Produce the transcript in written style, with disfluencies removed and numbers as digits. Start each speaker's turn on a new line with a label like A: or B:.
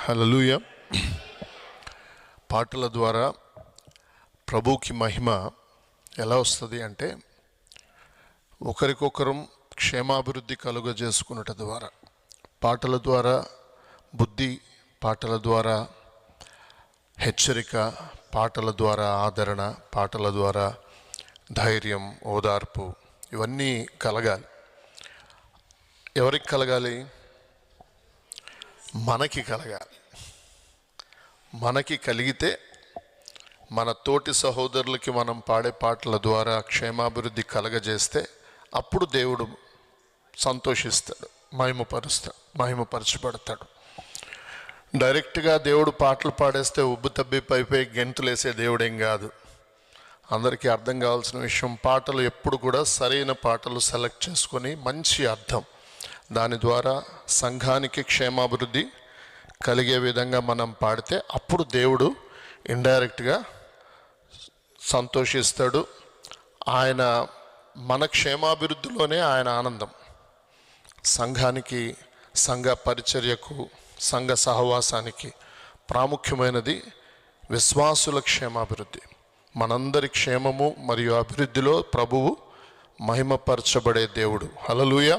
A: హల్లెలూయా. పాటల ద్వారా ప్రభువుకి మహిమ ఎలా వస్తుంది అంటే, ఒకరికొకరం క్షేమాభివృద్ధి కలుగజేసుకున్నట ద్వారా, పాటల ద్వారా బుద్ధి, పాటల ద్వారా హెచ్చరిక, పాటల ద్వారా ఆదరణ, పాటల ద్వారా ధైర్యం, ఓదార్పు, ఇవన్నీ కలగాలి. ఎవరికి కలగాలి? మనకి కలగాలి. మనకి కలిగితే మన తోటి సహోదరులకి మనం పాడే పాటల ద్వారా క్షేమాభివృద్ధి కలగజేస్తే అప్పుడు దేవుడు సంతోషిస్తాడు, మహిమపరచబడతాడు. డైరెక్ట్గా దేవుడు పాటలు పాడేస్తే ఉబ్బు తబ్బి పైపై గెంతులేసే దేవుడేం కాదు. అందరికీ అర్థం కావాల్సిన విషయం, పాటలు ఎప్పుడు కూడా సరైన పాటలు సెలెక్ట్ చేసుకొని మంచి అర్థం, దాని ద్వారా సంఘానికి క్షేమాభివృద్ధి కలిగే విధంగా మనం పాడితే అప్పుడు దేవుడు ఇండైరెక్ట్గా సంతోషిస్తాడు. ఆయన మన క్షేమాభివృద్ధిలోనే ఆయన ఆనందం. సంఘానికి, సంఘ పరిచర్యకు, సంఘ సహవాసానికి ప్రాముఖ్యమైనది విశ్వాసుల క్షేమాభివృద్ధి. మనందరి క్షేమము మరియు అభివృద్ధిలో ప్రభువు మహిమపరచబడే దేవుడు. హల్లెలూయా.